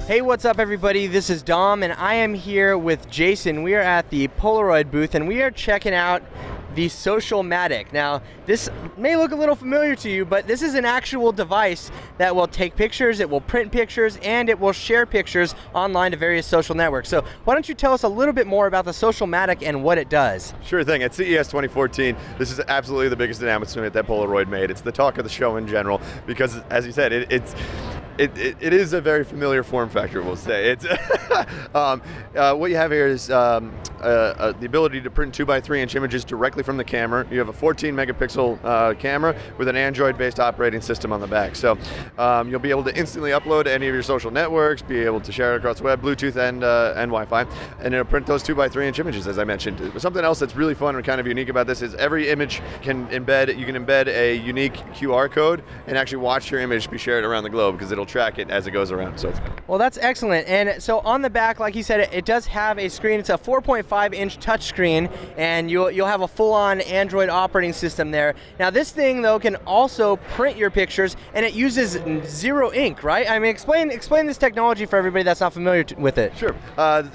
Hey, what's up everybody? This is Dom and I am here with Jason. We are at the Polaroid booth and we are checking out the Socialmatic. Now, this may look a little familiar to you, but this is an actual device that will take pictures, it will print pictures, and it will share pictures online to various social networks. So why don't you tell us a little bit more about the Socialmatic and what it does? Sure thing. At CES 2014, this is absolutely the biggest announcement that Polaroid made. It's the talk of the show in general because, as you said, it is a very familiar form factor, we'll say. It's what you have here is the ability to print 2x3-inch images directly from the camera. You have a 14 megapixel camera with an Android-based operating system on the back. So you'll be able to instantly upload to any of your social networks, be able to share it across the web, Bluetooth and Wi-Fi, and it'll print those 2x3-inch images, as I mentioned. Something else that's really fun and kind of unique about this is every image can embed a unique QR code and actually watch your image be shared around the globe because it'll track it as it goes around. So, well, that's excellent. And so on the back, like you said, it does have a screen. It's a 4.5-inch touch screen, and you'll have a full-on Android operating system there. Now, this thing though can also print your pictures, and it uses zero ink, right? I mean, explain this technology for everybody that's not familiar with it. Sure.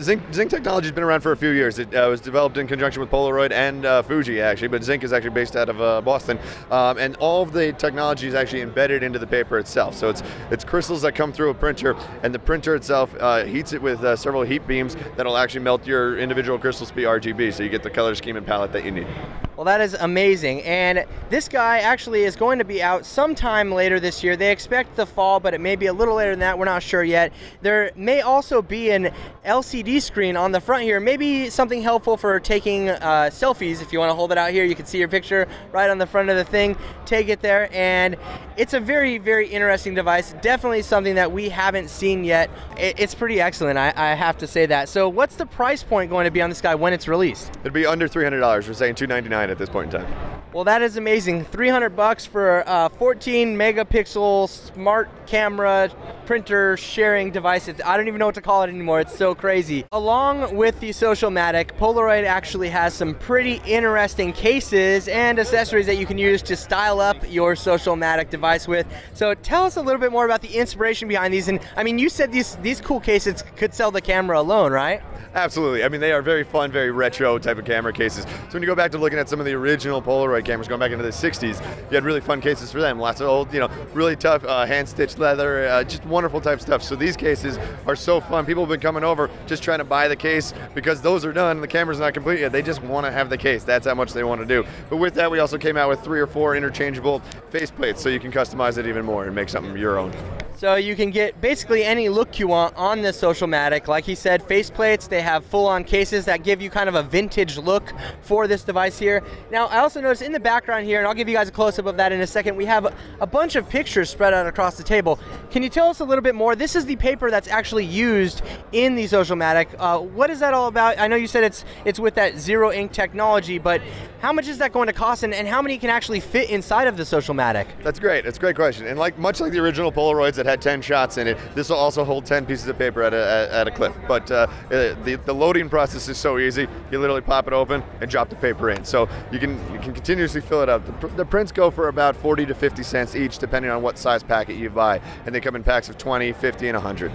Zinc technology has been around for a few years. It was developed in conjunction with Polaroid and Fuji, actually, but Zinc is actually based out of Boston, and all of the technology is actually embedded into the paper itself. So it's crystals that come through a printer, and the printer itself heats it with several heat beams that'll actually melt your individual crystals to be RGB, so you get the color scheme and palette that you need. Well, that is amazing, and this guy actually is going to be out sometime later this year. They expect the fall, but it may be a little later than that. We're not sure yet. There may also be an LCD screen on the front here, maybe something helpful for taking selfies. If you want to hold it out here, you can see your picture right on the front of the thing. Take it there, and it's a very, very interesting device. Definitely something that we haven't seen yet. It's pretty excellent, I have to say that. So what's the price point going to be on this guy when it's released? It'd be under $300. We're saying $299 at this point in time. Well, that is amazing. $300 for a 14 megapixel smart camera printer sharing device. I don't even know what to call it anymore. It's so crazy. Along with the Socialmatic, Polaroid actually has some pretty interesting cases and accessories that you can use to style up your Socialmatic device with. So tell us a little bit more about the inspiration behind these. And I mean, you said these cool cases could sell the camera alone, right? Absolutely. I mean, they are very fun, very retro type of camera cases. So when you go back to looking at some of the original Polaroid cameras going back into the 60s, you had really fun cases for them. Lots of old, really tough hand-stitched leather, just wonderful type stuff. So these cases are so fun. People have been coming over just trying to buy the case because those are done and the camera's not complete yet. They just want to have the case. That's how much they want to do. But with that, we also came out with 3 or 4 interchangeable faceplates so you can customize it even more and make something your own. So you can get basically any look you want on this Socialmatic. Like he said, faceplates, they have full-on cases that give you kind of a vintage look for this device here. Now, I also noticed in the background here, and I'll give you guys a close-up of that in a second, we have a bunch of pictures spread out across the table. Can you tell us a little bit more? This is the paper that's actually used in the Socialmatic. What is that all about? I know you said it's with that zero ink technology, but how much is that going to cost, and how many can actually fit inside of the Socialmatic? That's great. It's a great question. And much like the original Polaroids that had 10 shots in it, this will also hold 10 pieces of paper at a clip. But the loading process is so easy. You literally pop it open and drop the paper in. So you can continuously fill it up. The prints go for about 40 to 50 cents each, depending on what size packet you buy. And they come in packs of 20, 50, and 100.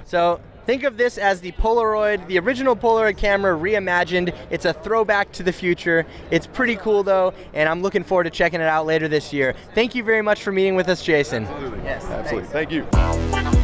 So think of this as the original Polaroid camera reimagined. It's a throwback to the future. It's pretty cool though, and I'm looking forward to checking it out later this year. Thank you very much for meeting with us, Jason. Absolutely. Yes, absolutely. Thanks. Thank you.